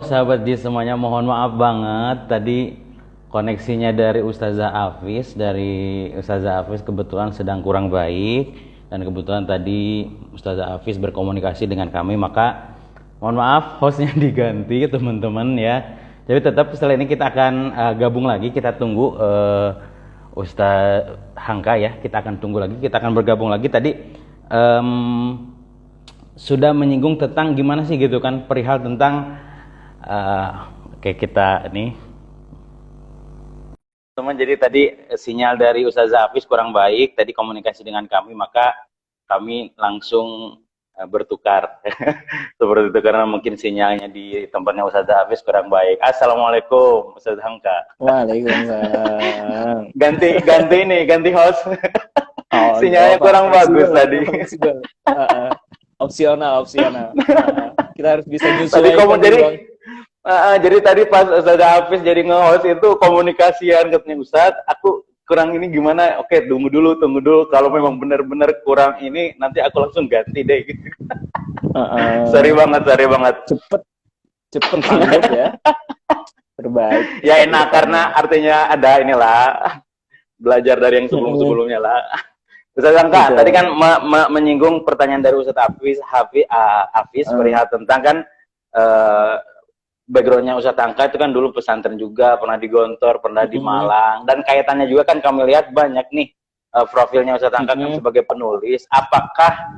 Sahabat di semuanya, mohon maaf banget tadi koneksinya dari Ustazah Afis kebetulan sedang kurang baik, dan kebetulan tadi Ustazah Afis berkomunikasi dengan kami, maka mohon maaf hostnya diganti teman-teman ya. Jadi tetap setelah ini kita akan gabung lagi, kita tunggu Ustaz Hangka ya, kita akan tunggu lagi, kita akan bergabung lagi. Tadi em, sudah menyinggung tentang gimana sih gitu kan, perihal tentang kayak kita nih teman. Jadi tadi sinyal dari Ustazah Hafiz kurang baik tadi komunikasi dengan kami, maka kami langsung bertukar seperti itu karena mungkin sinyalnya di tempatnya Ustazah Hafiz kurang baik. Assalamualaikum Ustazah Hamka. Waalaikumsalam. Ganti host. Oh, Sinyalnya kurang bagus tadi. Opsional. Kita harus bisa Tadi kamu menyesuaikan jadi Bang. jadi tadi pas Ustazah Hafiz jadi nge-host itu komunikasian katanya, Ustadz aku kurang ini gimana, oke tunggu dulu kalau memang benar-benar kurang ini nanti aku langsung ganti deh gitu. Sorry banget Cepet tanggap ya. Terbaik. Ya enak karena artinya ada inilah belajar dari yang sebelumnya lah. Ustaz Angka tadi kan menyinggung pertanyaan dari Ustaz Hafiz perihal tentang kan backgroundnya Ustadz Angka itu kan dulu pesantren juga, pernah di Gontor, pernah di Malang, dan kaitannya juga kan kami lihat banyak nih profilnya Ustadz Angka kan sebagai penulis. Apakah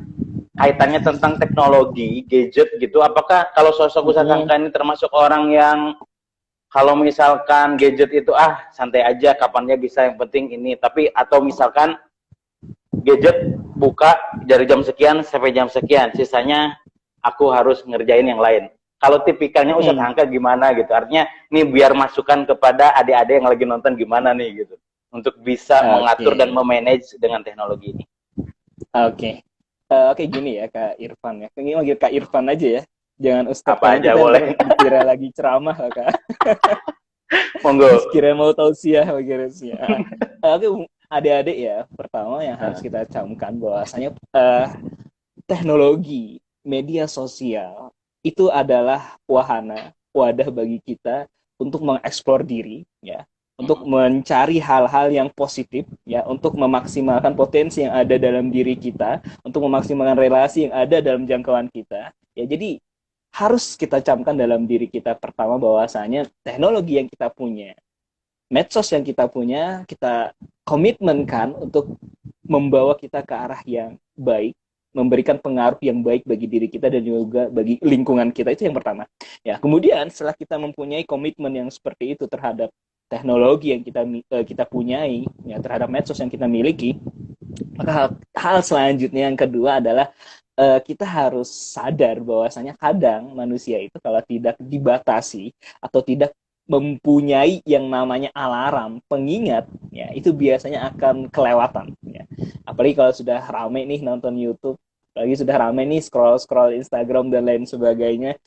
kaitannya tentang teknologi, gadget gitu, apakah kalau sosok Ustadz Angka ini termasuk orang yang kalau misalkan gadget itu santai aja, kapannya bisa, yang penting ini, tapi atau misalkan gadget buka dari jam sekian sampai jam sekian, sisanya aku harus ngerjain yang lain. Kalau tipikalnya Ustadz Hangka gimana gitu? Artinya ini biar masukan kepada adik-adik yang lagi nonton gimana nih gitu. Untuk bisa mengatur dan memanage dengan teknologi ini. Oke, gini ya Kak Irfan ya. Ini manggil Kak Irfan aja ya. Jangan Ustadz. Apa aja boleh. Kira lagi ceramah lah Kak. Monggo. Kira mau tausiah sih. Oke, adik-adik ya. Pertama yang harus kita camkan bahwasanya teknologi, media sosial itu adalah wadah bagi kita untuk mengeksplor diri ya, untuk mencari hal-hal yang positif ya, untuk memaksimalkan potensi yang ada dalam diri kita, untuk memaksimalkan relasi yang ada dalam jangkauan kita ya. Jadi harus kita camkan dalam diri kita pertama bahwasanya teknologi yang kita punya, medsos yang kita punya, kita komitmenkan untuk membawa kita ke arah yang baik, memberikan pengaruh yang baik bagi diri kita dan juga bagi lingkungan kita. Itu yang pertama ya. Kemudian setelah kita mempunyai komitmen yang seperti itu terhadap teknologi yang kita punyai ya, terhadap medsos yang kita miliki, maka hal selanjutnya yang kedua adalah kita harus sadar bahwasanya kadang manusia itu kalau tidak dibatasi atau tidak mempunyai yang namanya alarm, pengingat, ya itu biasanya akan kelewatan. Ya. Apalagi kalau sudah rame nih nonton YouTube, apalagi sudah rame nih scroll Instagram dan lain sebagainya,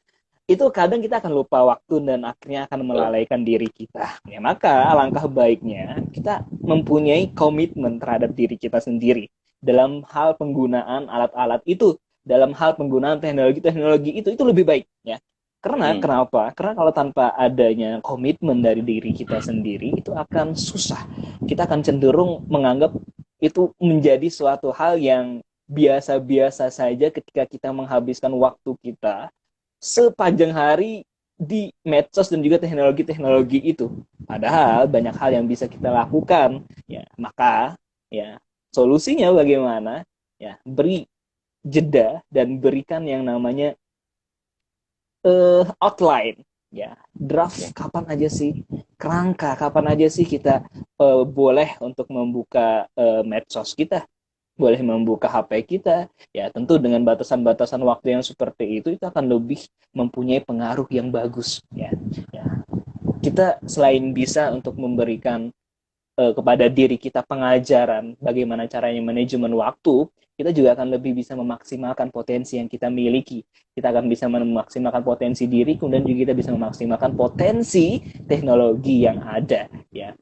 itu kadang kita akan lupa waktu dan akhirnya akan melalaikan diri kita. Ya, maka alangkah baiknya kita mempunyai komitmen terhadap diri kita sendiri dalam hal penggunaan alat-alat itu, dalam hal penggunaan teknologi itu lebih baik ya. Karena kenapa? Karena kalau tanpa adanya komitmen dari diri kita sendiri, itu akan susah. Kita akan cenderung menganggap itu menjadi suatu hal yang biasa-biasa saja ketika kita menghabiskan waktu kita sepanjang hari di medsos dan juga teknologi itu. Padahal banyak hal yang bisa kita lakukan. Ya, maka ya solusinya bagaimana? Ya, beri jeda dan berikan yang namanya outline ya, draft kapan aja sih, kerangka kapan aja sih kita boleh untuk membuka medsos kita, boleh membuka HP kita ya, tentu dengan batasan-batasan waktu yang seperti itu akan lebih mempunyai pengaruh yang bagus ya. Kita selain bisa untuk memberikan kepada diri kita pengajaran bagaimana caranya manajemen waktu, kita juga akan lebih bisa memaksimalkan potensi yang kita miliki. Kita akan bisa memaksimalkan potensi diri, kemudian juga kita bisa memaksimalkan potensi teknologi yang ada ya.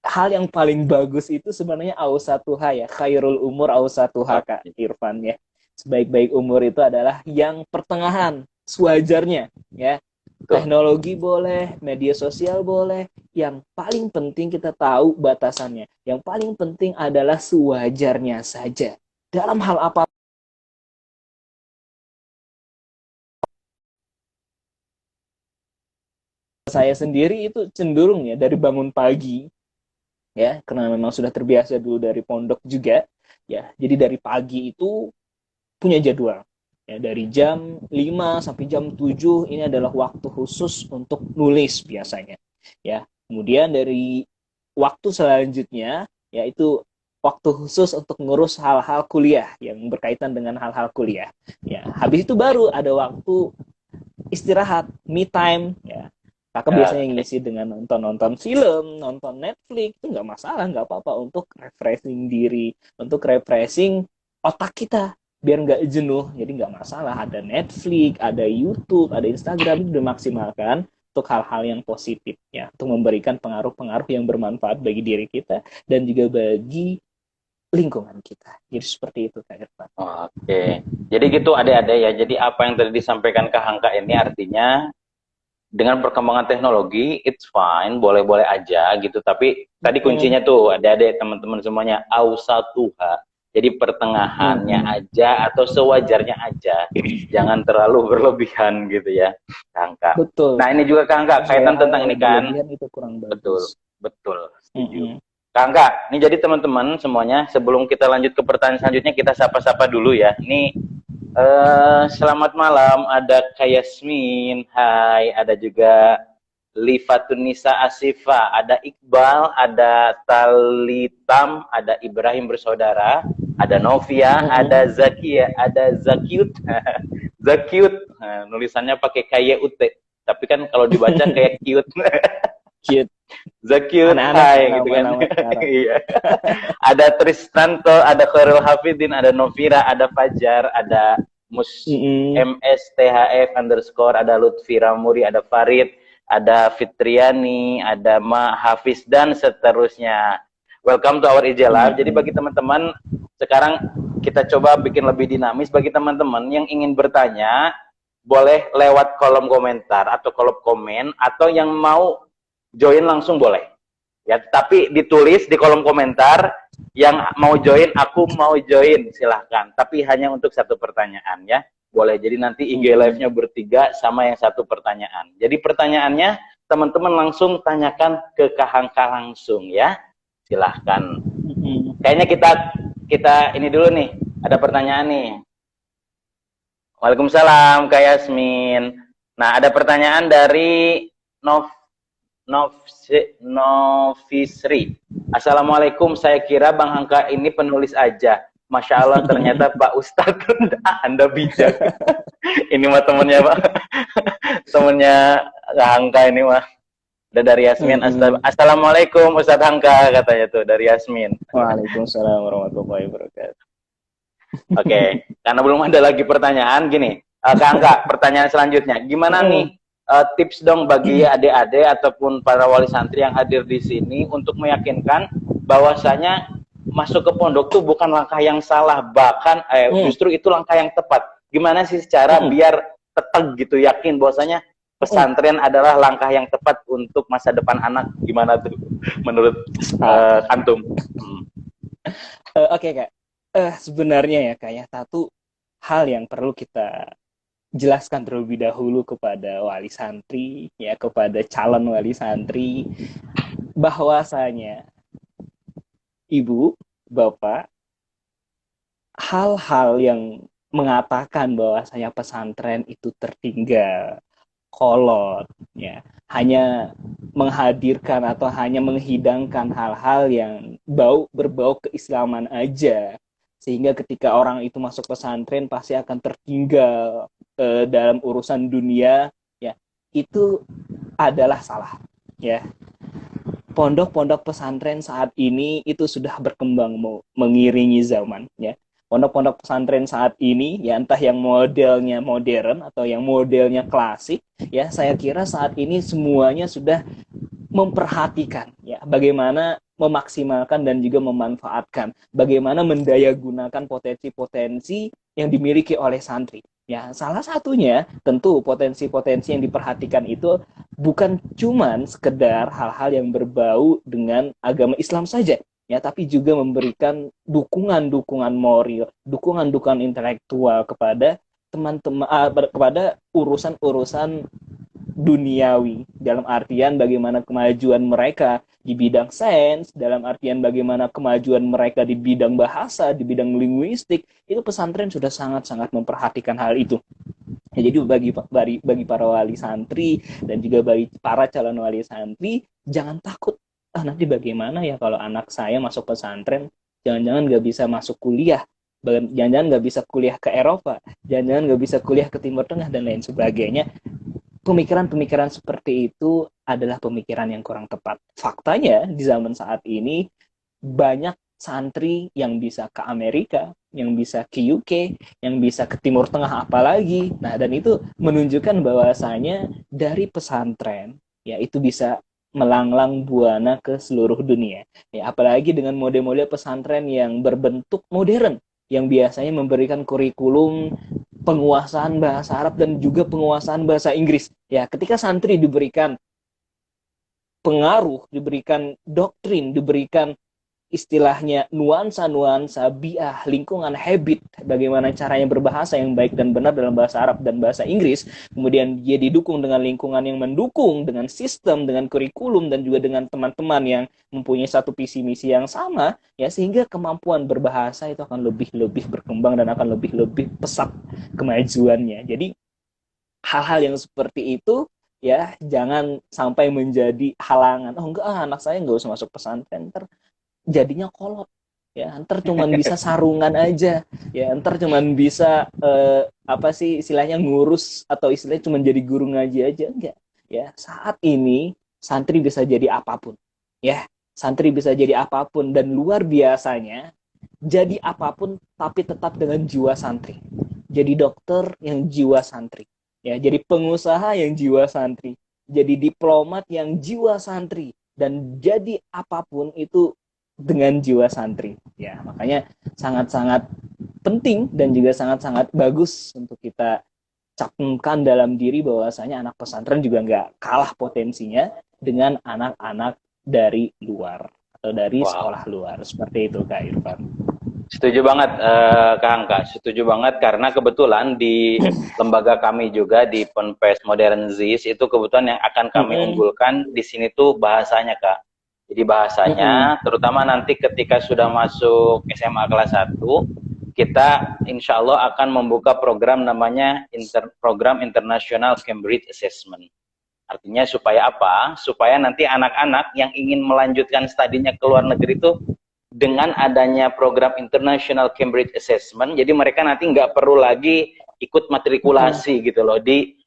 Hal yang paling bagus itu sebenarnya ausatuha ya, khairul umur ausatuha Kak Irfan ya. Sebaik-baik umur itu adalah yang pertengahan, sewajarnya ya. Betul. Teknologi boleh, media sosial boleh. Yang paling penting kita tahu batasannya. Yang paling penting adalah sewajarnya saja. Dalam hal apa saya sendiri itu cenderung ya dari bangun pagi ya, karena memang sudah terbiasa dulu dari pondok juga ya. Jadi dari pagi itu punya jadwal. Ya, dari jam 5 sampai jam 7 ini adalah waktu khusus untuk nulis biasanya. Ya. Kemudian dari waktu selanjutnya yaitu waktu khusus untuk ngurus hal-hal kuliah yang berkaitan dengan hal-hal kuliah. Ya, habis itu baru ada waktu istirahat, me time ya. Kakak biasanya Oke. ngisi dengan nonton-nonton film, nonton Netflix, itu nggak masalah, nggak apa-apa untuk refreshing diri, untuk refreshing otak kita, biar nggak jenuh. Jadi nggak masalah, ada Netflix, ada YouTube, ada Instagram, itu dimaksimalkan untuk hal-hal yang positif, ya, untuk memberikan pengaruh-pengaruh yang bermanfaat bagi diri kita dan juga bagi lingkungan kita. Jadi seperti itu, Kak Irfan. Oke. Jadi gitu adik-adik ya. Jadi apa yang tadi disampaikan Kak Hangka ini artinya dengan perkembangan teknologi, it's fine, boleh-boleh aja gitu. Tapi tadi kuncinya tuh, adik-adik teman-teman semuanya, ausatuha. Jadi pertengahannya aja atau sewajarnya aja. Jangan terlalu berlebihan gitu ya, Kak Hangka. Betul. Nah ini juga Kak Hangka, kaitan tentang ini kan. Itu kurang bagus. Betul, betul, setuju. Kak Hangka, ini jadi teman-teman semuanya, sebelum kita lanjut ke pertanyaan selanjutnya, kita sapa-sapa dulu ya. Ini selamat malam, ada Kak Yasmin, hai, ada juga Lifatunisa Asifa, ada Iqbal, ada Talitam, ada Ibrahim bersaudara, ada Novia, ada Zakia, ada Zakiut, Zakiut, nah, nulisannya pakai KYUT, tapi kan kalau dibaca kayak cute. Cute. Zakiut, hai, gitu kan. Iya. Ada Tristanto, ada Khairul Hafidin, ada Novira, ada Fajar, ada MSTHF underscore, ada Lutfi Ramuri, ada Farid, ada Fitriani, ada Ma Hafiz, dan seterusnya. Welcome to our IJ Live. Jadi bagi teman-teman, sekarang kita coba bikin lebih dinamis. Bagi teman-teman yang ingin bertanya, boleh lewat kolom komentar atau kolom komen, atau yang mau join langsung boleh. Ya, tapi ditulis di kolom komentar, yang mau join, aku mau join, silahkan. Tapi hanya untuk satu pertanyaan ya, boleh. Jadi nanti IG live-nya bertiga sama yang satu pertanyaan. Jadi pertanyaannya teman-teman langsung tanyakan ke Kak Hangka langsung ya, silahkan. Kayaknya kita ini dulu nih, ada pertanyaan nih. Waalaikumsalam Kak Yasmin. Nah, ada pertanyaan dari Novisri. Assalamualaikum, saya kira Bang Hangka ini penulis aja. Masya Allah, ternyata Pak Ustadz, Anda bijak. Ini mah temennya Pak, temennya Hangka ini mah. Ada dari Yasmin. Assalamualaikum Ustadz Hangka, katanya tuh dari Yasmin. Waalaikumsalam warahmatullahi wabarakatuh. Oke, karena belum ada lagi pertanyaan, gini, Kak Hangka, pertanyaan selanjutnya, gimana nih tips dong bagi adik-adik ataupun para wali santri yang hadir di sini untuk meyakinkan bahwasanya masuk ke pondok tuh bukan langkah yang salah, bahkan justru itu langkah yang tepat. Gimana sih secara biar tetap gitu yakin bahwasanya pesantren adalah langkah yang tepat untuk masa depan anak? Gimana tuh menurut antum? Oke, Kak. Sebenarnya ya Kak ya, satu hal yang perlu kita jelaskan terlebih dahulu kepada wali santri, ya, kepada calon wali santri, bahwasanya ibu, bapak, hal-hal yang mengatakan bahwasanya pesantren itu tertinggal, kolot, ya, hanya menghadirkan atau hanya menghidangkan hal-hal yang berbau keislaman aja, sehingga ketika orang itu masuk pesantren pasti akan tertinggal dalam urusan dunia, ya, itu adalah salah, ya. Pondok-pondok pesantren saat ini itu sudah berkembang mengiringi zaman, ya. Pondok-pondok pesantren saat ini, ya, entah yang modelnya modern atau yang modelnya klasik, ya, saya kira saat ini semuanya sudah memperhatikan, ya, bagaimana memaksimalkan dan juga memanfaatkan, bagaimana mendayagunakan potensi-potensi yang dimiliki oleh santri. Ya, salah satunya tentu potensi-potensi yang diperhatikan itu bukan cuman sekedar hal-hal yang berbau dengan agama Islam saja, ya, tapi juga memberikan dukungan-dukungan moral, dukungan-dukungan intelektual kepada teman-teman, kepada urusan-urusan duniawi, dalam artian bagaimana kemajuan mereka di bidang sains, dalam artian bagaimana kemajuan mereka di bidang bahasa, di bidang linguistik. Itu pesantren sudah sangat-sangat memperhatikan hal itu. Ya, jadi bagi para wali santri dan juga bagi para calon wali santri, jangan takut. Nanti bagaimana ya kalau anak saya masuk pesantren, jangan-jangan nggak bisa masuk kuliah, jangan-jangan nggak bisa kuliah ke Eropa, jangan-jangan nggak bisa kuliah ke Timur Tengah dan lain sebagainya. Pemikiran-pemikiran seperti itu adalah pemikiran yang kurang tepat. Faktanya di zaman saat ini banyak santri yang bisa ke Amerika, yang bisa ke UK, yang bisa ke Timur Tengah apalagi. Nah, dan itu menunjukkan bahwasanya dari pesantren ya itu bisa melanglang buana ke seluruh dunia. Ya, apalagi dengan model-model pesantren yang berbentuk modern, yang biasanya memberikan kurikulum penguasaan bahasa Arab dan juga penguasaan bahasa Inggris. Ya, ketika santri diberikan pengaruh, diberikan doktrin, diberikan istilahnya nuansa-nuansa biah, lingkungan, habit, bagaimana caranya berbahasa yang baik dan benar dalam bahasa Arab dan bahasa Inggris, kemudian dia didukung dengan lingkungan yang mendukung, dengan sistem, dengan kurikulum, dan juga dengan teman-teman yang mempunyai satu visi misi yang sama, ya, sehingga kemampuan berbahasa itu akan lebih-lebih berkembang dan akan lebih-lebih pesat kemajuannya. Jadi hal-hal yang seperti itu ya jangan sampai menjadi halangan. Oh enggak, anak saya nggak usah masuk pesantren, ntar jadinya kolot, ya ntar cuman bisa sarungan aja, ya ntar cuman bisa apa sih istilahnya ngurus, atau istilahnya cuman jadi guru ngaji aja. Enggak, ya, saat ini santri bisa jadi apapun, ya, santri bisa jadi apapun, dan luar biasanya jadi apapun tapi tetap dengan jiwa santri. Jadi dokter yang jiwa santri, ya, jadi pengusaha yang jiwa santri, jadi diplomat yang jiwa santri, dan jadi apapun itu dengan jiwa santri. Ya, makanya sangat-sangat penting dan juga sangat-sangat bagus untuk kita camkan dalam diri bahwasanya anak pesantren juga nggak kalah potensinya dengan anak-anak dari luar atau dari Wow. sekolah luar. Seperti itu, Kak Irfan. Setuju banget, Kak Angka. Setuju banget karena kebetulan di lembaga kami juga di Ponpes Modern ZIS itu kebetulan yang akan kami unggulkan di sini tuh bahasanya, Kak. Jadi bahasanya, terutama nanti ketika sudah masuk SMA kelas 1, kita insya Allah akan membuka program namanya Program International Cambridge Assessment. Artinya supaya apa? Supaya nanti anak-anak yang ingin melanjutkan studinya ke luar negeri itu dengan adanya program International Cambridge Assessment, jadi mereka nanti nggak perlu lagi ikut matrikulasi gitu loh di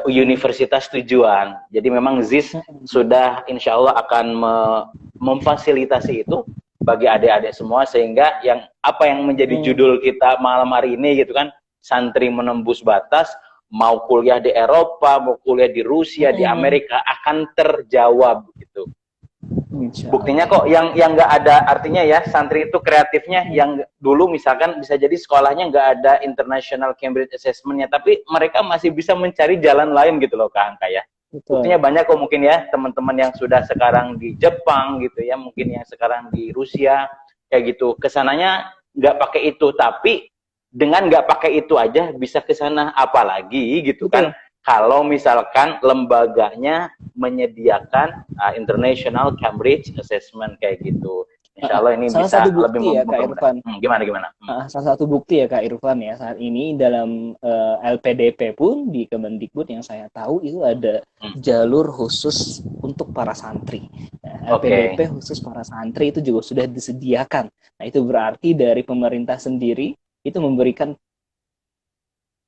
universitas tujuan. Jadi memang ZIS sudah insya Allah akan memfasilitasi itu bagi adik-adik semua, sehingga yang apa yang menjadi judul kita malam hari ini gitu kan, santri menembus batas, mau kuliah di Eropa, mau kuliah di Rusia, di Amerika akan terjawab gitu. Buktinya kok yang nggak ada, artinya ya santri itu kreatifnya yang dulu misalkan bisa jadi sekolahnya nggak ada International Cambridge Assessment-nya, tapi mereka masih bisa mencari jalan lain gitu loh, Kak Angka ya. Buktinya banyak kok mungkin ya teman-teman yang sudah sekarang di Jepang gitu ya, mungkin yang sekarang di Rusia kayak gitu, kesananya nggak pakai itu, tapi dengan nggak pakai itu aja bisa ke sana, apalagi gitu kan kalau misalkan lembaganya menyediakan International Cambridge Assessment kayak gitu. Insya Allah ini salah bisa satu bukti lebih ya, Kak Irfan. Gimana? Salah satu bukti ya, Kak Irfan, ya, saat ini dalam LPDP pun di Kemendikbud yang saya tahu itu ada jalur khusus untuk para santri. Nah, LPDP khusus para santri itu juga sudah disediakan. Nah, itu berarti dari pemerintah sendiri itu memberikan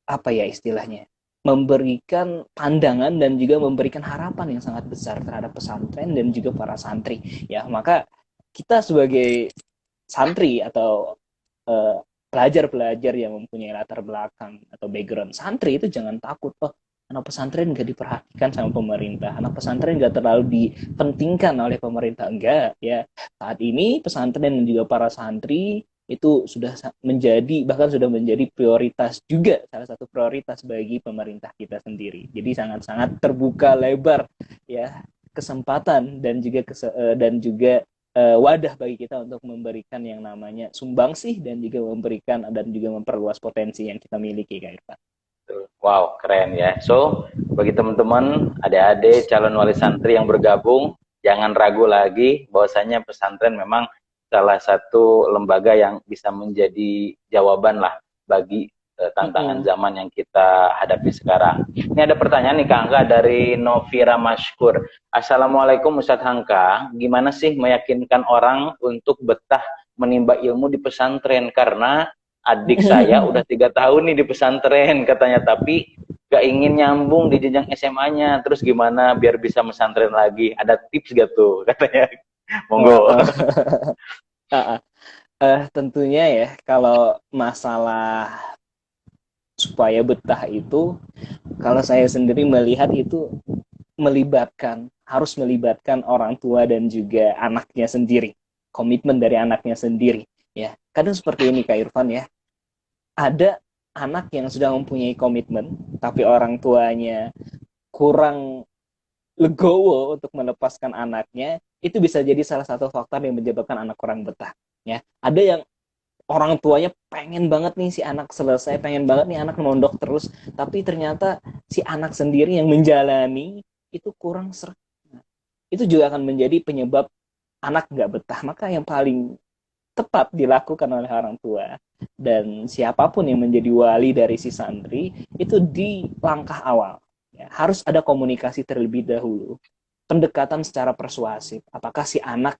apa ya istilahnya, memberikan pandangan dan juga memberikan harapan yang sangat besar terhadap pesantren dan juga para santri. Ya, maka kita sebagai santri atau pelajar-pelajar yang mempunyai latar belakang atau background santri itu jangan takut, oh anak pesantren nggak diperhatikan sama pemerintah, anak pesantren nggak terlalu dipentingkan oleh pemerintah. Enggak, ya, saat ini pesantren dan juga para santri itu sudah menjadi, bahkan sudah menjadi prioritas juga, salah satu prioritas bagi pemerintah kita sendiri. Jadi sangat-sangat terbuka lebar ya kesempatan dan juga wadah bagi kita untuk memberikan yang namanya sumbangsih dan juga memberikan dan juga memperluas potensi yang kita miliki, Kak Irfan. Wow, keren ya. So, bagi teman-teman, adik-adik calon wali santri yang bergabung, jangan ragu lagi bahwasanya pesantren memang salah satu lembaga yang bisa menjadi jawaban lah bagi tantangan zaman yang kita hadapi sekarang. Ini ada pertanyaan nih Kak Angga dari Novira Mashkur. Assalamualaikum Ustadz Hangka, gimana sih meyakinkan orang untuk betah menimba ilmu di pesantren? Karena adik saya udah 3 tahun nih di pesantren katanya, tapi gak ingin nyambung di jenjang SMA-nya. Terus gimana biar bisa pesantren lagi? Ada tips gak tuh katanya? Monggo. Tentunya ya, kalau masalah supaya betah itu, kalau saya sendiri melihat itu harus melibatkan orang tua dan juga anaknya sendiri, komitmen dari anaknya sendiri ya. Kadang seperti ini Kak Irfan ya, ada anak yang sudah mempunyai komitmen tapi orang tuanya kurang legowo untuk melepaskan anaknya, itu bisa jadi salah satu faktor yang menyebabkan anak kurang betah ya. Ada yang orang tuanya pengen banget nih si anak selesai, pengen banget nih anak mondok terus, tapi ternyata si anak sendiri yang menjalani itu kurang seret. Itu juga akan menjadi penyebab anak nggak betah. Maka yang paling tepat dilakukan oleh orang tua dan siapapun yang menjadi wali dari si santri itu di langkah awal ya, harus ada komunikasi terlebih dahulu, pendekatan secara persuasif. Apakah si anak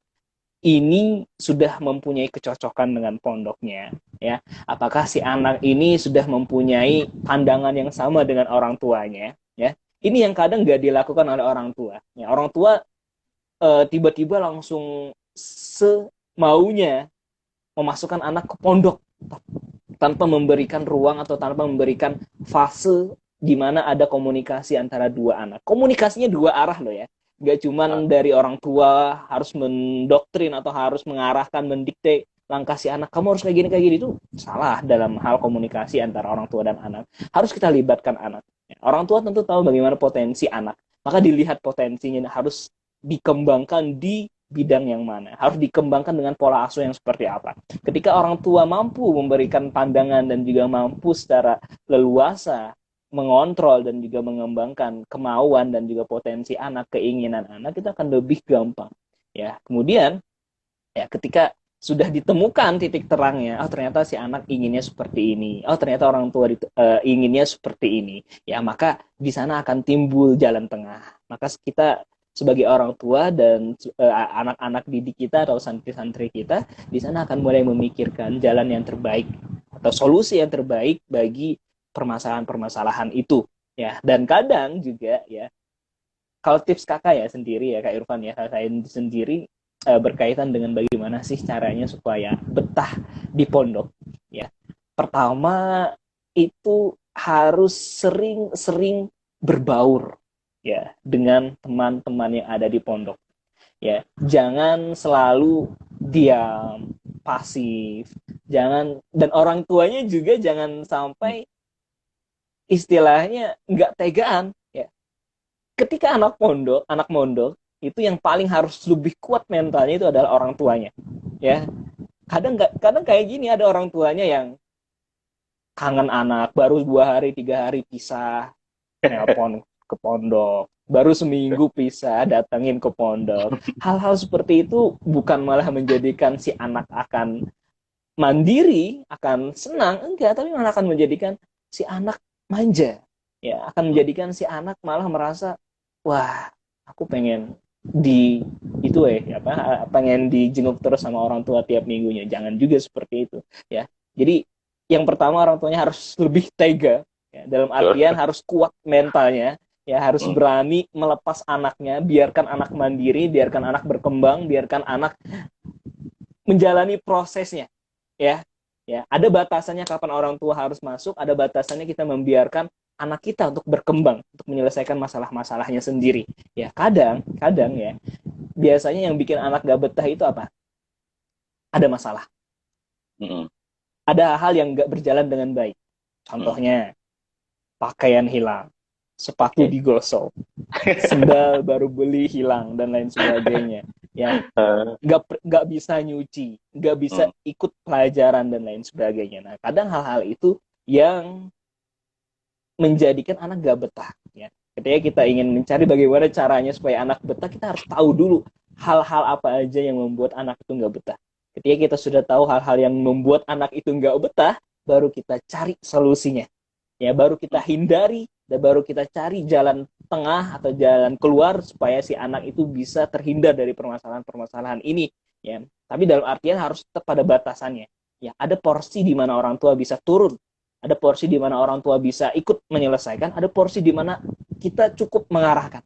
ini sudah mempunyai kecocokan dengan pondoknya ya, apakah si anak ini sudah mempunyai pandangan yang sama dengan orang tuanya ya. Ini yang kadang nggak dilakukan oleh orang tua ya. Orang tua tiba-tiba langsung semaunya memasukkan anak ke pondok tanpa memberikan ruang atau tanpa memberikan fase di mana ada komunikasi antara dua anak. Komunikasinya dua arah loh ya. Gak cuman dari orang tua harus mendoktrin atau harus mengarahkan, mendikte langkah si anak. Kamu harus kayak gini, itu salah dalam hal komunikasi antara orang tua dan anak. Harus kita libatkan anak. Orang tua tentu tahu bagaimana potensi anak. Maka dilihat potensinya harus dikembangkan di bidang yang mana, harus dikembangkan dengan pola asuh yang seperti apa. Ketika orang tua mampu memberikan pandangan dan juga mampu secara leluasa mengontrol dan juga mengembangkan kemauan dan juga potensi anak, keinginan anak, itu akan lebih gampang ya. Kemudian ya ketika sudah ditemukan titik terangnya, oh ternyata si anak inginnya seperti ini, oh ternyata orang tua inginnya seperti ini ya, maka di sana akan timbul jalan tengah. Maka kita sebagai orang tua dan anak-anak didik kita atau santri-santri kita di sana akan mulai memikirkan jalan yang terbaik atau solusi yang terbaik bagi permasalahan-permasalahan itu ya. Dan kadang juga ya, kalau tips kakak ya sendiri ya Kak Irfan ya, saya sendiri berkaitan dengan bagaimana sih caranya supaya betah di pondok ya. Pertama itu harus sering-sering berbaur ya dengan teman-teman yang ada di pondok ya. Jangan selalu diam, pasif. Dan orang tuanya juga jangan sampai istilahnya nggak tegaan ya. Ketika anak mondok itu yang paling harus lebih kuat mentalnya itu adalah orang tuanya ya. Kadang kayak gini, ada orang tuanya yang kangen anak, baru 2 hari 3 hari pisah nelpon ke pondok, baru seminggu pisah datangin ke pondok. Hal-hal seperti itu bukan malah menjadikan si anak akan mandiri, akan senang, enggak, tapi malah akan menjadikan si anak manja ya, akan menjadikan si anak malah merasa, wah aku pengen pengen dijenguk terus sama orang tua tiap minggunya. Jangan juga seperti itu ya. Jadi yang pertama, orang tuanya harus lebih tega ya, dalam artian harus kuat mentalnya ya, harus berani melepas anaknya, biarkan anak mandiri, biarkan anak berkembang, biarkan anak menjalani prosesnya ya. Ya, ada batasannya kapan orang tua harus masuk, ada batasannya kita membiarkan anak kita untuk berkembang, untuk menyelesaikan masalah-masalahnya sendiri. Ya, kadang ya, biasanya yang bikin anak gak betah itu apa? Ada masalah. Mm-mm. Ada hal yang nggak berjalan dengan baik. Mm. Contohnya, pakaian hilang, sepatu Oke. digosok, sendal baru beli hilang, dan lain sebagainya. Ya, nggak bisa nyuci, nggak bisa Mm. ikut pelajaran, dan lain sebagainya. Nah, kadang hal-hal itu yang menjadikan anak gak betah. Ya. Ketika kita ingin mencari bagaimana caranya supaya anak betah, kita harus tahu dulu hal-hal apa aja yang membuat anak itu gak betah. Ketika kita sudah tahu hal-hal yang membuat anak itu gak betah, baru kita cari solusinya. Ya, baru kita hindari dan baru kita cari jalan tengah atau jalan keluar supaya si anak itu bisa terhindar dari permasalahan-permasalahan ini. Ya, tapi dalam artian harus tetap pada batasannya. Ya, ada porsi di mana orang tua bisa turun, ada porsi di mana orang tua bisa ikut menyelesaikan, ada porsi di mana kita cukup mengarahkan,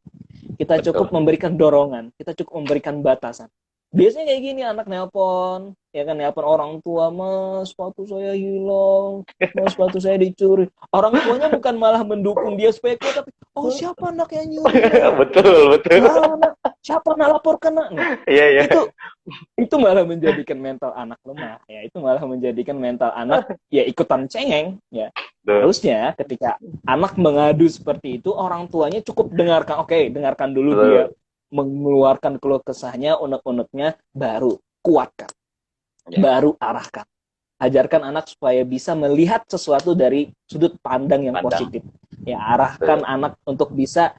kita cukup Betul. memberikan dorongan, kita cukup memberikan batasan. Biasanya kayak gini, anak nelpon, ya kan, nelpon orang tua, mas sepatu saya hilang, mas sepatu saya dicuri. Orang tuanya bukan malah mendukung dia supaya kuat, tapi oh siapa anak yang nyuri nak? Betul, betul. Nah, siapa nak laporkan nak? Nah, Iya, iya. itu malah menjadikan mental anak lemah, ya itu malah menjadikan mental anak ya ikutan cengeng. Ya, Betul. harusnya ketika anak mengadu seperti itu, orang tuanya cukup dengarkan, oke, dengarkan dulu Betul. dia mengeluarkan keluh kesahnya, unek-uneknya, baru kuatkan, Ya. baru arahkan, ajarkan anak supaya bisa melihat sesuatu dari sudut pandang yang positif. Ya, arahkan anak untuk bisa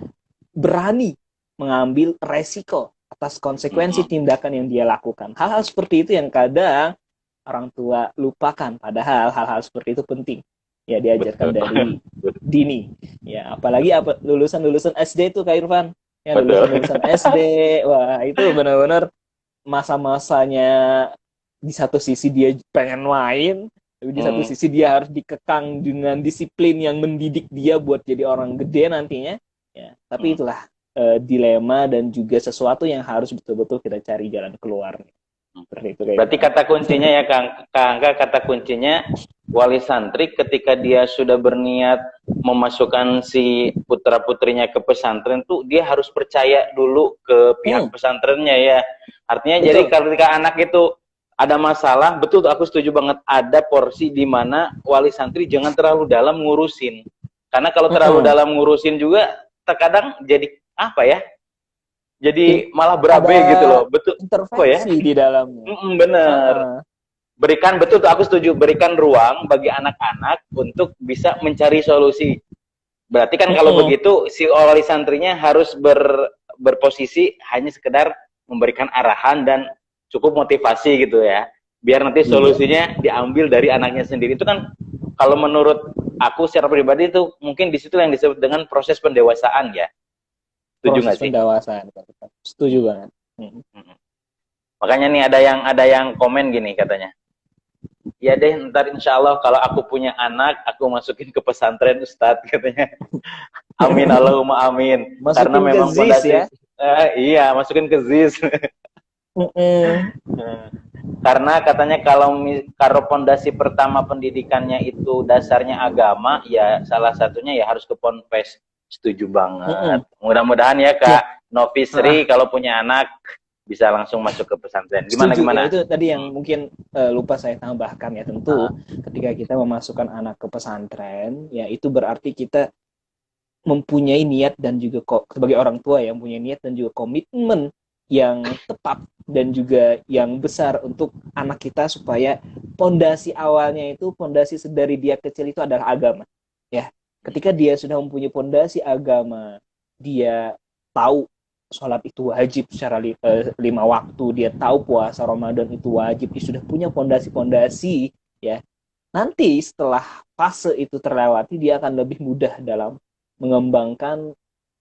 berani mengambil resiko atas konsekuensi tindakan yang dia lakukan. Hal-hal seperti itu yang kadang orang tua lupakan, padahal hal-hal seperti itu penting. Ya, diajarkan Betul. dari dini. Ya, apalagi lulusan-lulusan SD itu Kak Irfan. Ya, Betul. lulusan-lulusan SD, wah itu benar-benar masa-masanya di satu sisi dia pengen main, tapi di satu sisi dia harus dikekang dengan disiplin yang mendidik dia buat jadi orang gede nantinya. Ya, tapi itulah dilema dan juga sesuatu yang harus betul-betul kita cari jalan keluar. Seperti itu. Berarti kata kuncinya ya Kang Angga, kata kuncinya wali santri ketika dia sudah berniat memasukkan si putra putrinya ke pesantren tuh dia harus percaya dulu ke pihak pesantrennya ya. Artinya betul. Jadi ketika anak itu ada masalah, betul aku setuju banget, ada porsi di mana wali santri jangan terlalu dalam ngurusin. Karena kalau terlalu dalam ngurusin juga terkadang jadi apa ya? Jadi malah berabe gitu loh, betul. Intervensi ya? Di dalamnya. Bener. Berikan, betul tuh aku setuju, berikan ruang bagi anak-anak untuk bisa mencari solusi. Berarti kan kalau begitu si wali santrinya harus berposisi hanya sekedar memberikan arahan dan cukup motivasi gitu ya. Biar nanti solusinya diambil dari anaknya sendiri. Itu kan kalau menurut aku secara pribadi itu mungkin di situ yang disebut dengan proses pendewasaan ya. Setuju nggak sih? Pendewasaan, setuju banget. Makanya nih ada yang komen gini katanya, ya deh ntar insya Allah kalau aku punya anak aku masukin ke pesantren Ustadz katanya. Amin Allahumma amin. Masukin karena memang fondasi ya? Iya masukin ke ZIS. Karena katanya kalau fondasi pertama pendidikannya itu dasarnya agama, ya salah satunya ya harus ke ponpes. Setuju banget. Mudah-mudahan ya Kak Novisri kalau punya anak bisa langsung masuk ke pesantren. Gimana? Ya, itu tadi yang mungkin lupa saya tambahkan ya, tentu ketika kita memasukkan anak ke pesantren, ya itu berarti kita mempunyai niat dan juga sebagai orang tua yang mempunyai niat dan juga komitmen yang tepat dan juga yang besar untuk anak kita supaya pondasi awalnya itu, pondasi dari dia kecil itu adalah agama. Ya, ketika dia sudah mempunyai pondasi agama, dia tahu sholat itu wajib secara 5 waktu, dia tahu puasa Ramadan itu wajib, dia sudah punya pondasi-pondasi, ya. Nanti setelah fase itu terlewati, dia akan lebih mudah dalam mengembangkan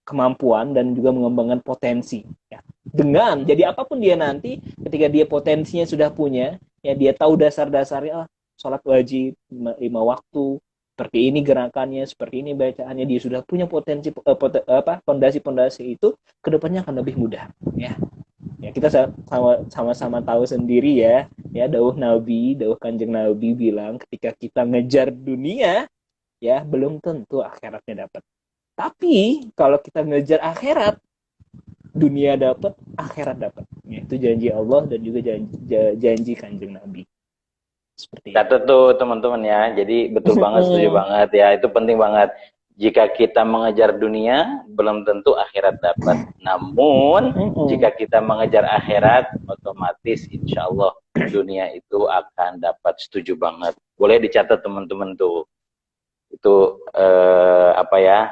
kemampuan dan juga mengembangkan potensi. Ya. Dengan jadi apapun dia nanti, ketika dia potensinya sudah punya, ya dia tahu dasar-dasarnya, sholat wajib 5 waktu, seperti ini gerakannya, seperti ini bacaannya, dia sudah punya potensi pondasi-pondasi itu, kedepannya akan lebih mudah. Ya, kita sama-sama tahu sendiri ya dawuh Kanjeng Nabi bilang ketika kita ngejar dunia, ya belum tentu akhiratnya dapat. Tapi kalau kita ngejar akhirat, dunia dapat, akhirat dapat. Ya, itu janji Allah dan juga janji Kanjeng Nabi. Seperti itu. Catat tuh teman-teman ya. Jadi betul banget, setuju banget ya. Itu penting banget. Jika kita mengejar dunia, belum tentu akhirat dapat. Namun, jika kita mengejar akhirat, otomatis insya Allah dunia itu akan dapat. Setuju banget. Boleh dicatat teman-teman tuh. Itu apa ya?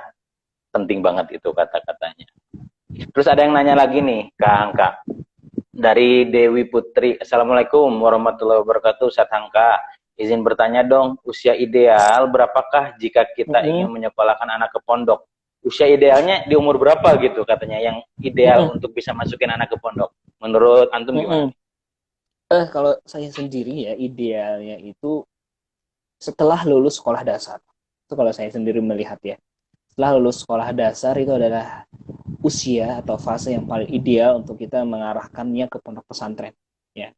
Penting banget itu kata-katanya. Terus ada yang nanya lagi nih, Kak Angka. Dari Dewi Putri, Assalamualaikum warahmatullahi wabarakatuh, Ustaz Hangka. Izin bertanya dong, usia ideal berapakah jika kita ingin menyekolahkan anak ke pondok? Usia idealnya di umur berapa gitu katanya, yang ideal untuk bisa masukin anak ke pondok? Menurut Antum gimana? Kalau saya sendiri ya, idealnya itu setelah lulus sekolah dasar. Itu kalau saya sendiri melihat ya. Setelah lulus sekolah dasar itu adalah usia atau fase yang paling ideal untuk kita mengarahkannya ke pondok pesantren ya.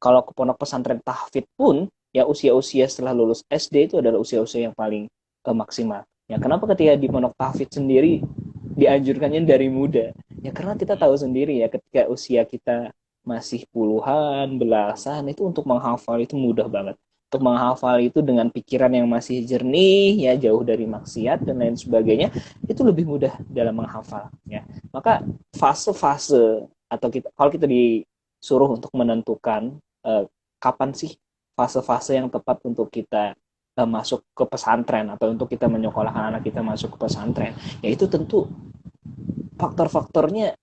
Kalau ke pondok pesantren tahfidz pun ya, usia-usia setelah lulus SD itu adalah usia-usia yang paling maksimal ya. Kenapa ketika di pondok tahfidz sendiri dianjurkannya dari muda ya? Karena kita tahu sendiri ya, ketika usia kita masih puluhan, belasan, itu untuk menghafal itu mudah banget. Untuk menghafal itu dengan pikiran yang masih jernih ya, jauh dari maksiat dan lain sebagainya, itu lebih mudah dalam menghafal ya. Maka fase-fase, atau kita, kalau kita disuruh untuk menentukan kapan sih fase-fase yang tepat untuk kita masuk ke pesantren atau untuk kita menyekolahkan anak kita masuk ke pesantren, ya itu tentu faktor-faktornya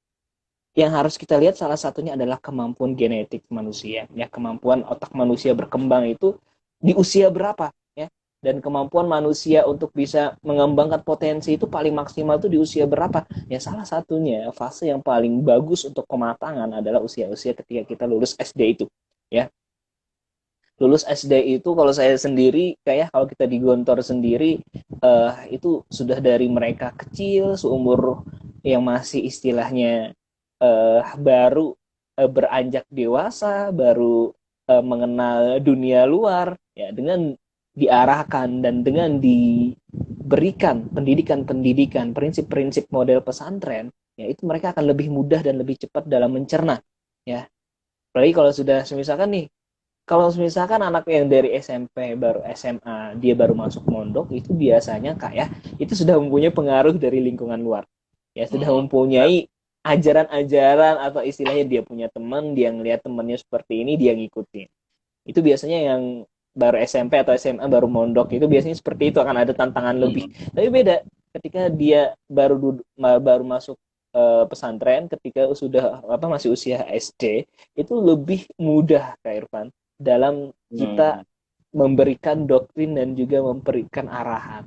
yang harus kita lihat salah satunya adalah kemampuan genetik manusia ya, kemampuan otak manusia berkembang itu di usia berapa ya, dan kemampuan manusia untuk bisa mengembangkan potensi itu paling maksimal itu di usia berapa ya. Salah satunya fase yang paling bagus untuk pematangan adalah usia-usia ketika kita lulus SD itu ya. Lulus SD itu kalau saya sendiri kayak, kalau kita di Gontor sendiri itu sudah dari mereka kecil seumur yang masih istilahnya baru beranjak dewasa, baru mengenal dunia luar ya, dengan diarahkan dan dengan diberikan pendidikan prinsip-prinsip model pesantren ya, itu mereka akan lebih mudah dan lebih cepat dalam mencerna ya. Apalagi kalau sudah misalkan nih, kalau misalkan anak yang dari SMP baru SMA dia baru masuk mondok, itu biasanya kayak itu sudah mempunyai pengaruh dari lingkungan luar ya, sudah mempunyai ajaran-ajaran atau istilahnya dia punya teman, dia ngelihat temannya seperti ini, dia ngikutin. Itu biasanya yang baru SMP atau SMA baru mondok itu biasanya seperti itu, akan ada tantangan lebih. Tapi beda ketika dia baru masuk pesantren, ketika sudah masih usia SD, itu lebih mudah Kak Irfan dalam kita memberikan doktrin dan juga memberikan arahan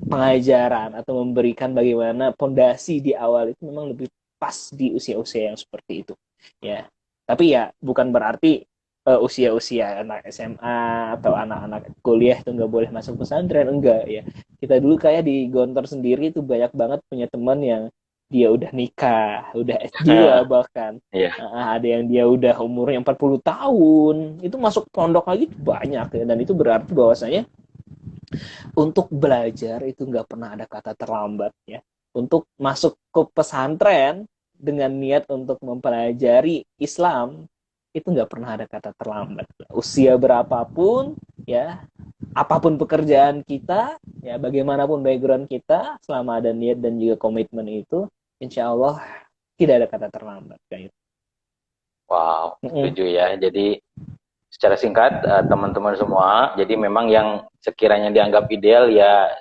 pengajaran atau memberikan bagaimana pondasi di awal itu memang lebih pas di usia-usia yang seperti itu ya. Tapi ya bukan berarti usia-usia anak SMA atau anak-anak kuliah itu nggak boleh masuk pesantren, enggak ya. Kita dulu kayak di Gontor sendiri itu banyak banget punya teman yang dia udah nikah, udah S2 bahkan. Ada yang dia udah umurnya 40 tahun, itu masuk pondok lagi banyak ya. Dan itu berarti bahwasanya untuk belajar itu nggak pernah ada kata terlambat ya. Untuk masuk ke pesantren dengan niat untuk mempelajari Islam itu nggak pernah ada kata terlambat. Usia berapapun ya, apapun pekerjaan kita ya, bagaimanapun background kita, selama ada niat dan juga komitmen itu, insya Allah tidak ada kata terlambat kayak itu. Wow, setuju ya. Jadi secara singkat teman-teman semua, jadi memang yang sekiranya dianggap ideal ya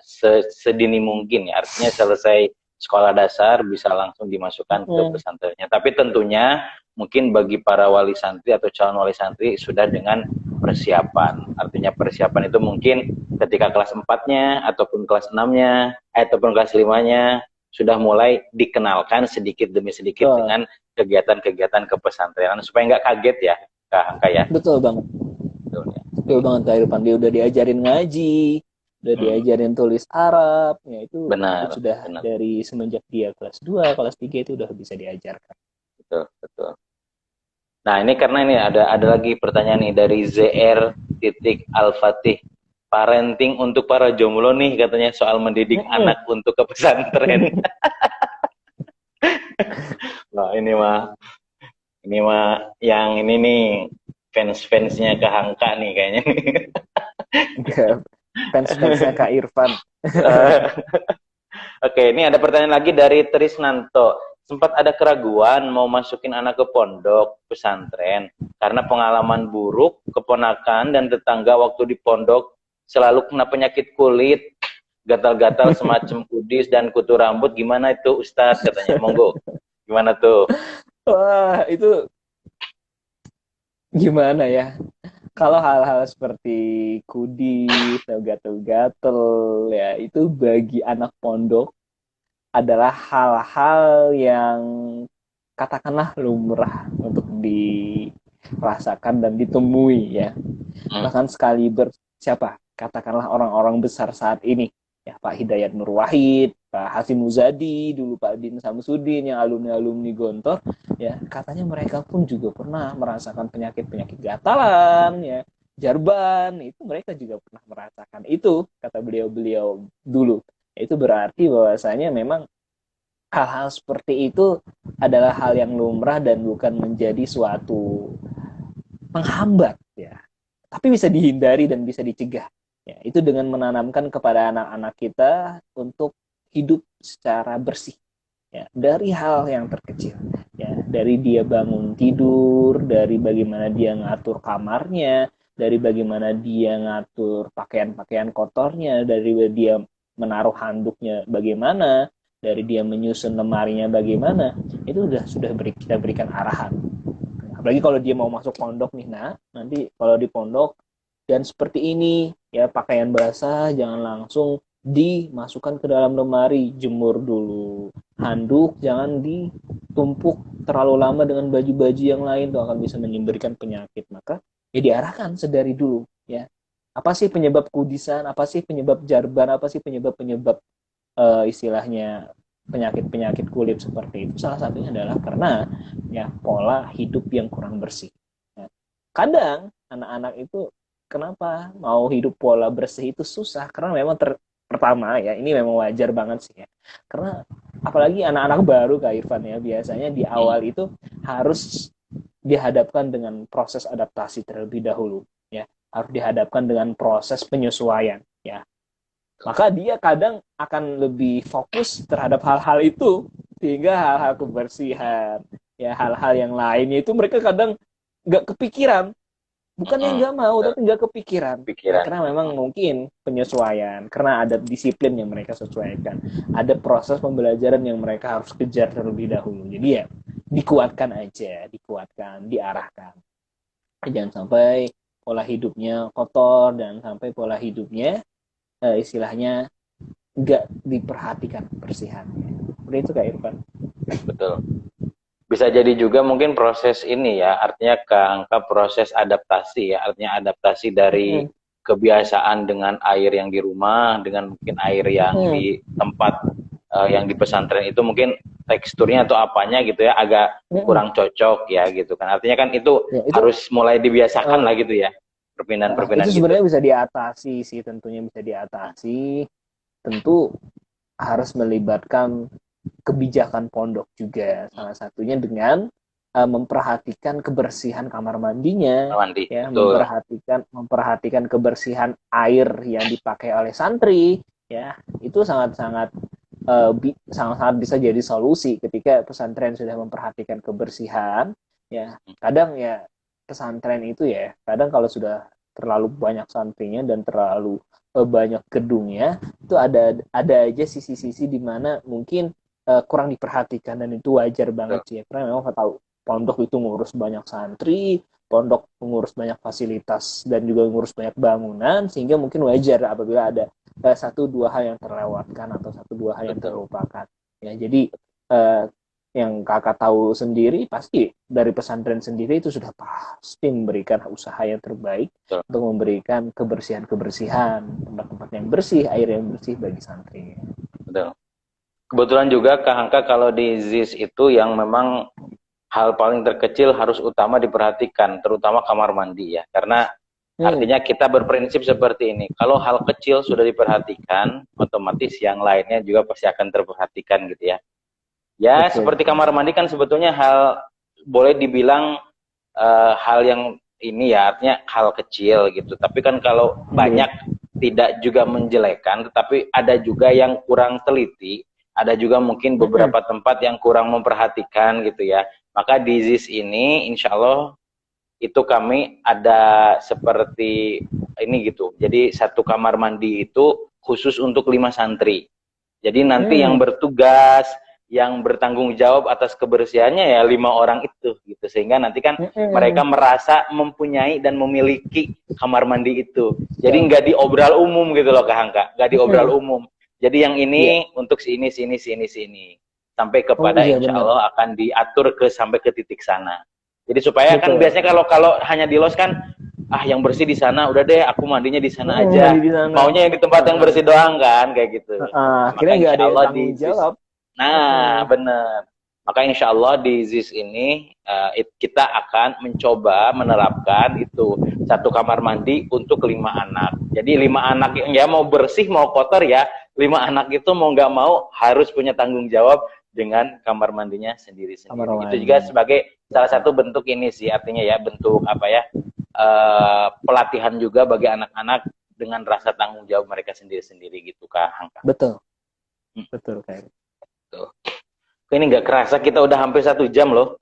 sedini mungkin ya, artinya selesai sekolah dasar bisa langsung dimasukkan ke pesantrennya. Tapi tentunya mungkin bagi para wali santri atau calon wali santri sudah dengan persiapan. Artinya persiapan itu mungkin ketika kelas 4-nya ataupun kelas 6-nya ataupun kelas 5-nya sudah mulai dikenalkan sedikit demi sedikit dengan kegiatan-kegiatan kepesantrenan supaya nggak kaget ya Kak Angka ya. Betul banget. Betul banget Kak Irfan. Dia udah diajarin ngaji, udah diajarin tulis Arab, ya itu, itu sudah dari semenjak dia kelas 2, kelas 3 itu udah bisa diajarkan. Betul, betul. Nah, ini karena ini ada lagi pertanyaan nih dari ZR Al-Fatih. Parenting untuk para jomblo nih katanya, soal mendidik anak untuk ke pesantren. Nah, ini mah yang ini nih fans-fansnya Kak Hangka nih kayaknya. Enggak, fans-fansnya Kak Irfan. Oke, ini ada pertanyaan lagi dari Trisnanto. Sempat ada keraguan mau masukin anak ke pondok pesantren karena pengalaman buruk keponakan dan tetangga waktu di pondok selalu kena penyakit kulit, gatal-gatal semacam kudis dan kutu rambut. Gimana itu Ustadz katanya? Monggo. Gimana tuh? Wah, itu gimana ya? Kalau hal-hal seperti kudis atau gatel-gatel ya itu bagi anak pondok adalah hal-hal yang katakanlah lumrah untuk dirasakan dan ditemui ya. Bahkan sekali siapa katakanlah orang-orang besar saat ini ya, Pak Hidayat Nur Wahid, Pak Hasim Muzadi, dulu Pak Din Samsudin yang alumni-alumni Gontor ya, katanya mereka pun juga pernah merasakan penyakit-penyakit gatalan ya, jarban, itu mereka juga pernah merasakan itu, kata beliau-beliau dulu. Itu berarti bahwasanya memang hal-hal seperti itu adalah hal yang lumrah dan bukan menjadi suatu penghambat ya, tapi bisa dihindari dan bisa dicegah ya, itu dengan menanamkan kepada anak-anak kita untuk hidup secara bersih ya, dari hal yang terkecil ya, dari dia bangun tidur, dari bagaimana dia ngatur kamarnya, dari bagaimana dia ngatur pakaian-pakaian kotornya, dari dia menaruh handuknya bagaimana, dari dia menyusun lemarinya bagaimana, itu sudah kita berikan arahan. Apalagi kalau dia mau masuk pondok nih, nah nanti kalau di pondok dan seperti ini ya, pakaian basah jangan langsung dimasukkan ke dalam lemari, jemur dulu. Handuk jangan ditumpuk terlalu lama dengan baju-baju yang lain, itu akan bisa memberikan penyakit. Maka ya diarahkan sedari dulu ya. Apa sih penyebab kudisan? Apa sih penyebab jarban? Apa sih penyebab istilahnya penyakit-penyakit kulit seperti itu? Salah satunya adalah karena ya pola hidup yang kurang bersih. Ya. Kadang anak-anak itu kenapa mau hidup pola bersih itu susah, karena memang pertama ya, ini memang wajar banget sih ya. Karena apalagi anak-anak baru Kak Irfan ya, biasanya di awal itu harus dihadapkan dengan proses adaptasi terlebih dahulu ya. Harus dihadapkan dengan proses penyesuaian ya. Maka dia kadang akan lebih fokus terhadap hal-hal itu, sehingga hal-hal kebersihan ya, hal-hal yang lainnya itu mereka kadang nggak kepikiran, bukan yang nggak mau tapi nggak kepikiran. Ya, karena memang mungkin penyesuaian, karena ada disiplin yang mereka sesuaikan, ada proses pembelajaran yang mereka harus kejar terlebih dahulu. Jadi ya dikuatkan aja, diarahkan, jangan sampai pola hidupnya kotor dan sampai pola hidupnya istilahnya nggak diperhatikan kebersihannya. Seperti itu Kak Irfan. Betul. Bisa jadi juga mungkin proses ini ya, artinya ke angka proses adaptasi ya, artinya adaptasi dari kebiasaan dengan air yang di rumah, dengan mungkin air yang di tempat yang di pesantren itu mungkin teksturnya atau apanya gitu ya, agak kurang cocok ya gitu kan. Artinya kan itu harus mulai dibiasakan lah gitu ya. Perpindahan-perpindahan itu sebenarnya bisa diatasi sih, tentunya bisa diatasi. Tentu harus melibatkan kebijakan pondok juga, salah satunya dengan memperhatikan kebersihan kamar mandinya, ya, memperhatikan kebersihan air yang dipakai oleh santri, ya, itu sangat-sangat bisa jadi solusi ketika pesantren sudah memperhatikan kebersihan, ya. Kadang ya pesantren itu ya, kadang kalau sudah terlalu banyak santrinya dan terlalu banyak gedungnya, itu ada aja sisi-sisi di mana mungkin kurang diperhatikan, dan itu wajar banget sih ya, karena memang tahu pondok itu ngurus banyak santri, pondok mengurus banyak fasilitas dan juga ngurus banyak bangunan, sehingga mungkin wajar apabila ada satu dua hal yang terlewatkan atau satu dua hal yang terlupakan ya. Jadi yang kakak tahu sendiri, pasti dari pesantren sendiri itu sudah pasti memberikan usaha yang terbaik untuk memberikan kebersihan, tempat-tempat yang bersih, air yang bersih bagi santri. Betul. Kebetulan juga Kak Hangka kalau di ZIS itu yang memang hal paling terkecil harus utama diperhatikan, terutama kamar mandi ya. Karena artinya kita berprinsip seperti ini, kalau hal kecil sudah diperhatikan, otomatis yang lainnya juga pasti akan terperhatikan gitu ya. Ya, seperti kamar mandi kan sebetulnya hal boleh dibilang hal yang ini ya artinya hal kecil gitu. Tapi kan kalau banyak tidak juga menjelekan, tetapi ada juga yang kurang teliti, ada juga mungkin beberapa tempat yang kurang memperhatikan gitu ya. Maka di ZIS ini insya Allah itu kami ada seperti ini gitu. Jadi satu kamar mandi itu khusus untuk 5 santri. Jadi nanti yang bertugas, yang bertanggung jawab atas kebersihannya ya 5 orang itu gitu. Sehingga nanti kan mereka merasa mempunyai dan memiliki kamar mandi itu. Jadi nggak diobral umum gitu loh Kak Hangka, nggak diobral umum. Jadi yang ini untuk sini sampai kepada insya Allah akan diatur sampai ke titik sana. Jadi supaya kan biasanya kalau hanya di los kan yang bersih di sana, udah deh aku mandinya di sana aja. Maunya yang di tempat yang bersih doang kan kayak gitu. Akhirnya nggak ada yang tanggung jawab. Nah, bener. Maka insya Allah di ZIS ini kita akan mencoba menerapkan itu satu kamar mandi untuk 5 anak. Jadi 5 anak ya mau bersih mau kotor ya 5 anak itu mau nggak mau harus punya tanggung jawab dengan kamar mandinya sendiri-sendiri. Itu juga sebagai salah satu bentuk ini sih, artinya ya bentuk apa ya pelatihan juga bagi anak-anak dengan rasa tanggung jawab mereka sendiri-sendiri gitu Kak Hangka. Betul, betul Kak. Tuh. Ini nggak kerasa kita udah hampir 1 jam loh.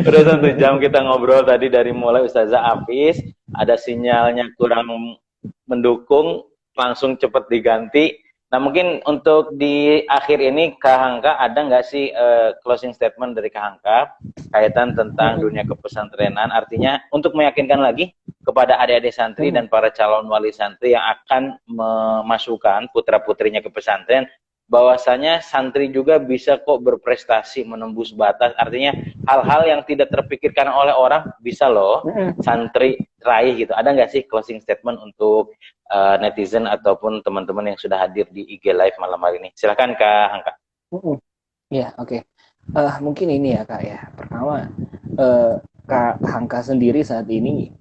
Udah 1 jam kita ngobrol tadi dari mulai Ustazah Hafiz, ada sinyalnya kurang mendukung, langsung cepat diganti. Nah mungkin untuk di akhir ini Kak Hangka ada nggak sih closing statement dari Kak Hangka kaitan tentang dunia kepesantrenan, artinya untuk meyakinkan lagi kepada adik-adik santri dan para calon wali santri yang akan memasukkan putra-putrinya ke pesantren, bahwasanya santri juga bisa kok berprestasi menembus batas, artinya hal-hal yang tidak terpikirkan oleh orang bisa loh santri raih gitu. Ada nggak sih closing statement untuk netizen ataupun teman-teman yang sudah hadir di IG Live malam hari ini? Silakan Kak Hangka. Ya, oke. Mungkin ini ya Kak ya. Pertama, Kak Hangka sendiri saat ini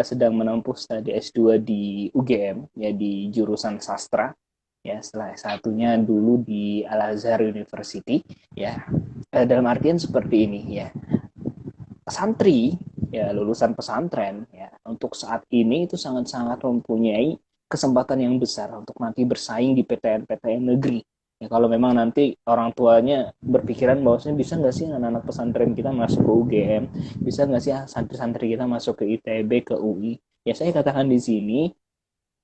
sedang menempuh studi S2 di UGM ya, di jurusan sastra. Ya, setelah S1-nya dulu di Al-Azhar University ya. Dalam artian seperti ini ya. Santri ya, lulusan pesantren ya, untuk saat ini itu sangat-sangat mempunyai kesempatan yang besar untuk nanti bersaing di PTN-PTN negeri. Ya, kalau memang nanti orang tuanya berpikiran bahwasanya bisa nggak sih anak-anak pesantren kita masuk ke UGM, bisa nggak sih santri-santri kita masuk ke ITB, ke UI. Ya saya katakan di sini,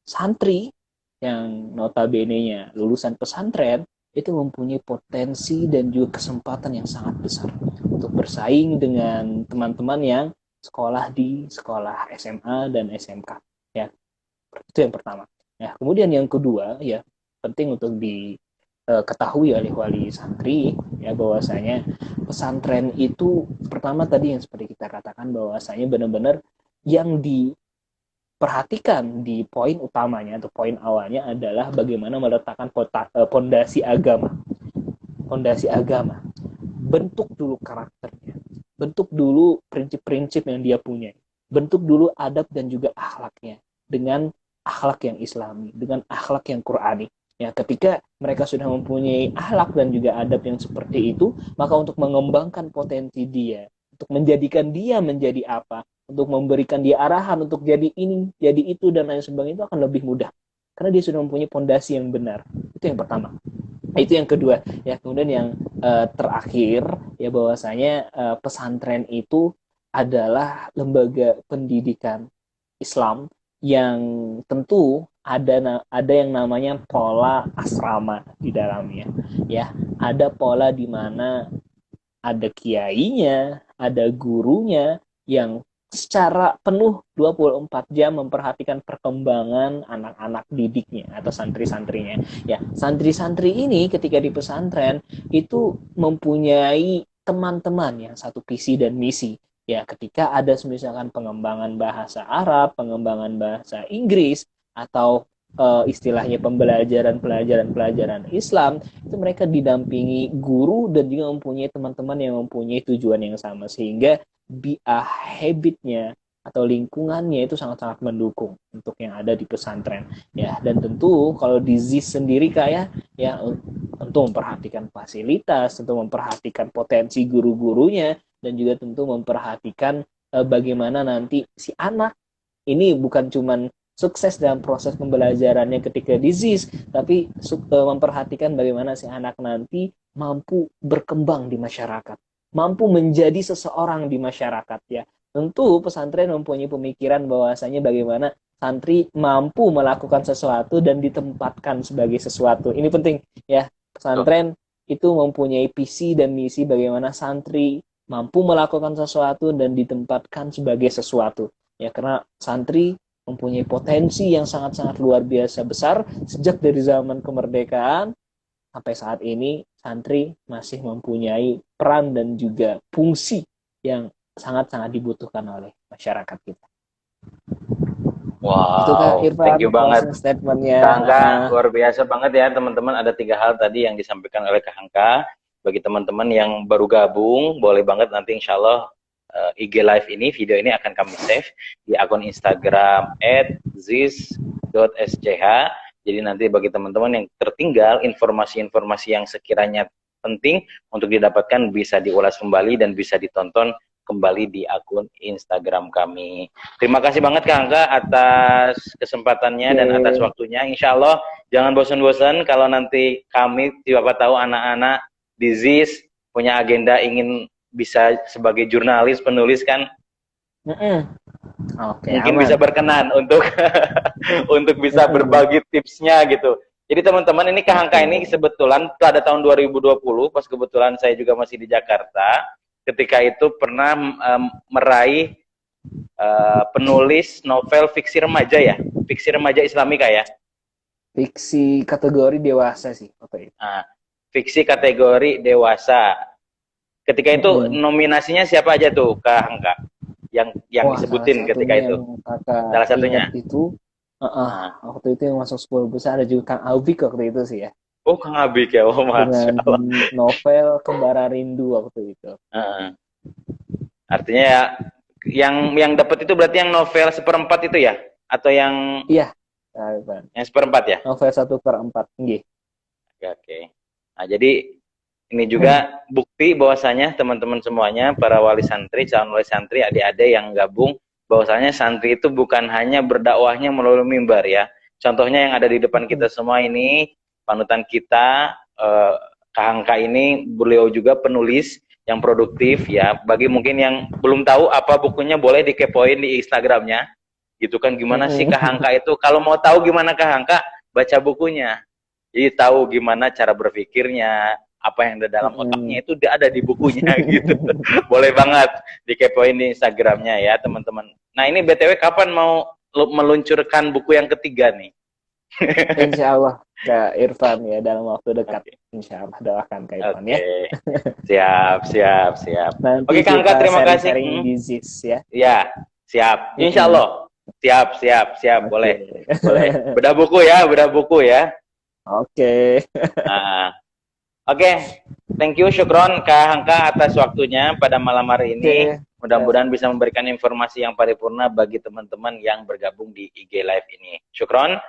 santri yang notabene-nya lulusan pesantren itu mempunyai potensi dan juga kesempatan yang sangat besar untuk bersaing dengan teman-teman yang sekolah di sekolah SMA dan SMK ya. Itu yang pertama ya. Kemudian yang kedua ya, penting untuk diketahui oleh wali santri ya, bahwasanya pesantren itu pertama tadi yang seperti kita katakan, bahwasanya benar-benar yang diperhatikan di poin utamanya atau poin awalnya adalah bagaimana meletakkan fondasi agama. Fondasi agama. Bentuk dulu karakternya. Bentuk dulu prinsip-prinsip yang dia punya. Bentuk dulu adab dan juga akhlaknya dengan akhlak yang islami, dengan akhlak yang qur'ani. Ya, ketika mereka sudah mempunyai akhlak dan juga adab yang seperti itu, maka untuk mengembangkan potensi dia, untuk menjadikan dia menjadi apa, untuk memberikan dia arahan untuk jadi ini, jadi itu, dan lain sebagainya, itu akan lebih mudah. Karena dia sudah mempunyai fondasi yang benar. Itu yang pertama. Itu yang kedua. Ya, kemudian yang terakhir, ya bahwasanya pesantren itu adalah lembaga pendidikan Islam yang tentu ada yang namanya pola asrama di dalamnya. Ya, ada pola di mana ada kiainya, ada gurunya yang secara penuh 24 jam memperhatikan perkembangan anak-anak didiknya atau santri-santrinya. Ya, santri-santri ini ketika di pesantren itu mempunyai teman-teman yang satu visi dan misi. Ya, ketika ada misalkan pengembangan bahasa Arab, pengembangan bahasa Inggris, atau istilahnya pelajaran Islam, itu mereka didampingi guru dan juga mempunyai teman-teman yang mempunyai tujuan yang sama, sehingga habitnya atau lingkungannya itu sangat-sangat mendukung untuk yang ada di pesantren ya. Dan tentu kalau di ZIS sendiri kayak ya tentu memperhatikan fasilitas, tentu memperhatikan potensi guru-gurunya, dan juga tentu memperhatikan bagaimana nanti si anak ini bukan cuman sukses dalam proses pembelajarannya ketika di ZIS, tapi memperhatikan bagaimana si anak nanti mampu berkembang di masyarakat, mampu menjadi seseorang di masyarakat ya. Tentu pesantren mempunyai pemikiran bahwasanya bagaimana santri mampu melakukan sesuatu dan ditempatkan sebagai sesuatu. Ini penting ya. Pesantren itu mempunyai visi dan misi bagaimana santri mampu melakukan sesuatu dan ditempatkan sebagai sesuatu. Ya, karena santri mempunyai potensi yang sangat-sangat luar biasa besar sejak dari zaman kemerdekaan sampai saat ini. Santri masih mempunyai peran dan juga fungsi yang sangat-sangat dibutuhkan oleh masyarakat kita. Wow, Itu Kak Irfan, thank you banget. Statementnya. Kak Hangka, luar biasa banget ya teman-teman. Ada 3 hal tadi yang disampaikan oleh Kak Hangka. Bagi teman-teman yang baru gabung, boleh banget nanti insya Allah IG Live ini, video ini akan kami save di akun Instagram @zis.sch. Jadi nanti bagi teman-teman yang tertinggal informasi-informasi yang sekiranya penting untuk didapatkan bisa diulas kembali dan bisa ditonton kembali di akun Instagram kami. Terima kasih banget Kak Angga atas kesempatannya dan atas waktunya. Insya Allah jangan bosan-bosan kalau nanti kami siapa tahu anak-anak di ZIS punya agenda ingin bisa sebagai jurnalis, penulis kan. Mungkin bisa berkenan untuk untuk bisa berbagi tipsnya gitu. Jadi teman-teman ini Kak Angga ini kebetulan pada tahun 2020 pas kebetulan saya juga masih di Jakarta. Ketika itu pernah meraih penulis novel fiksi remaja ya, fiksi remaja Islamika ya. Fiksi kategori dewasa sih. Nah, fiksi kategori dewasa. Ketika itu nominasinya siapa aja tuh Kak Hangka? Yang disebutin ketika itu. Salah satunya. Itu waktu itu yang masuk 10 besar ada juga Kang Albik waktu itu sih ya. Oh, Kang Abik ya, oh Masya Allah. Novel Kembara Rindu waktu itu. Artinya ya, yang dapat itu berarti yang novel 1/4 itu ya? Atau yang... Iya. Yang 1/4 ya? Novel 1/4. Oke. Nah, jadi ini juga bukti bahwasanya teman-teman semuanya, para wali santri, calon wali santri, adik-adik yang gabung, bahwasanya santri itu bukan hanya berdakwahnya melalui mimbar ya. Contohnya yang ada di depan kita semua ini, panutan kita, Kak Hangka ini, beliau juga penulis yang produktif ya. Bagi mungkin yang belum tahu apa bukunya, boleh dikepoin di Instagramnya. Gitu kan, gimana sih Kak Hangka itu? Kalau mau tahu gimana Kak Hangka, baca bukunya. Jadi tahu gimana cara berpikirnya, apa yang ada dalam otaknya itu ada di bukunya gitu. Boleh banget dikepoin di Instagramnya ya teman-teman. Nah ini BTW kapan mau meluncurkan buku yang ketiga nih? Insya Allah Kak Irfan ya dalam waktu dekat. Insya Allah doakan Kak Irfan ya. Siap. Oke Kak Angga, terima kasih. Di ZIS ya. Ya, siap. Insya Allah. Siap. Boleh. Bedah buku ya. Oke. Oke. Thank you, syukron Kak Hangka atas waktunya pada malam hari ini. Mudah-mudahan bisa memberikan informasi yang paripurna bagi teman-teman yang bergabung di IG Live ini. Syukron.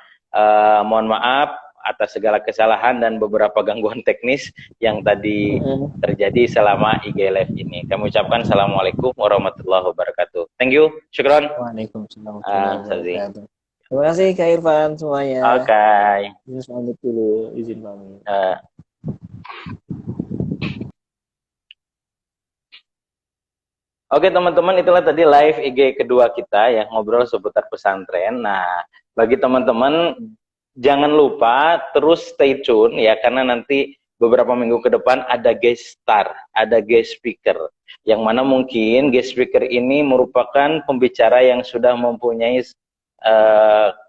Mohon maaf atas segala kesalahan dan beberapa gangguan teknis yang tadi terjadi selama IG Live ini. Kami ucapkan assalamualaikum warahmatullahi wabarakatuh. Thank you, syukron. Waalaikumsalam. Terima kasih Kak Irfan semuanya. Oke. Izin pamit. Oke teman-teman, itulah tadi live IG kedua kita ya, ngobrol seputar pesantren. Nah, bagi teman-teman jangan lupa terus stay tune ya, karena nanti beberapa minggu ke depan ada guest star, ada guest speaker. Yang mana mungkin guest speaker ini merupakan pembicara yang sudah mempunyai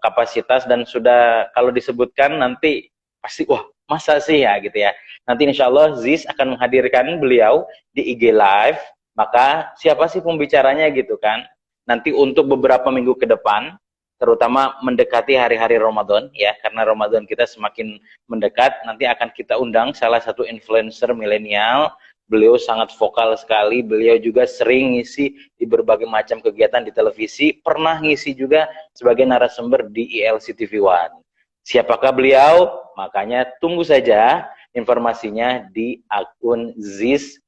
kapasitas dan sudah kalau disebutkan nanti pasti wah masa sih ya gitu ya. Nanti insya Allah ZIS akan menghadirkan beliau di IG Live. Maka siapa sih pembicaranya gitu kan? Nanti untuk beberapa minggu ke depan, terutama mendekati hari-hari Ramadan ya, karena Ramadan kita semakin mendekat, nanti akan kita undang salah satu influencer milenial. Beliau sangat vokal sekali, beliau juga sering ngisi di berbagai macam kegiatan di televisi, pernah ngisi juga sebagai narasumber di ILC TV One. Siapakah beliau? Makanya tunggu saja informasinya di akun ZIS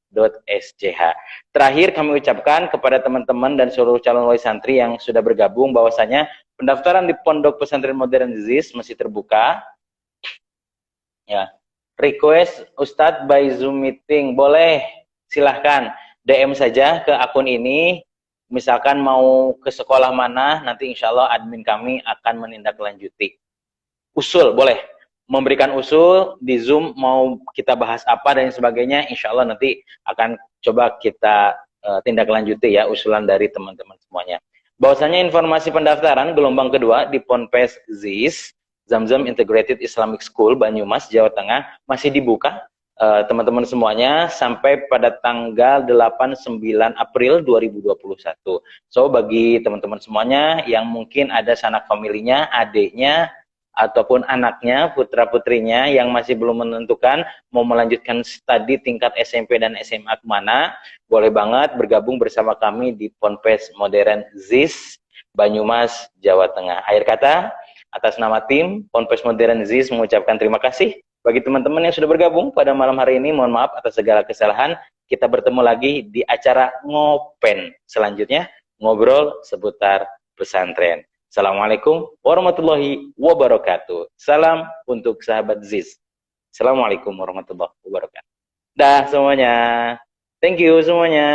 Terakhir kami ucapkan kepada teman-teman dan seluruh calon wali santri yang sudah bergabung bahwasanya pendaftaran di Pondok Pesantren Modern ZIS masih terbuka. Ya, request Ustadz by Zoom meeting boleh, silahkan DM saja ke akun ini. Misalkan mau ke sekolah mana, nanti insya Allah admin kami akan menindaklanjuti. Usul boleh, memberikan usul di Zoom mau kita bahas apa dan sebagainya, insya Allah nanti akan coba kita tindak lanjuti ya usulan dari teman-teman semuanya. Bahwasanya informasi pendaftaran gelombang kedua di Ponpes ZIS Zamzam Integrated Islamic School Banyumas, Jawa Tengah masih dibuka teman-teman semuanya sampai pada tanggal 8-9 April 2021. So bagi teman-teman semuanya yang mungkin ada sanak familinya, adiknya, ataupun anaknya, putra-putrinya yang masih belum menentukan mau melanjutkan studi tingkat SMP dan SMA kemana, boleh banget bergabung bersama kami di Ponpes Modern ZIS Banyumas, Jawa Tengah. Akhir kata, atas nama tim Ponpes Modern ZIS mengucapkan terima kasih bagi teman-teman yang sudah bergabung pada malam hari ini. Mohon maaf atas segala kesalahan. Kita bertemu lagi di acara Ngopen selanjutnya, ngobrol seputar pesantren. Assalamualaikum warahmatullahi wabarakatuh. Salam untuk sahabat ZIS. Assalamualaikum warahmatullahi wabarakatuh. Dah semuanya. Thank you semuanya.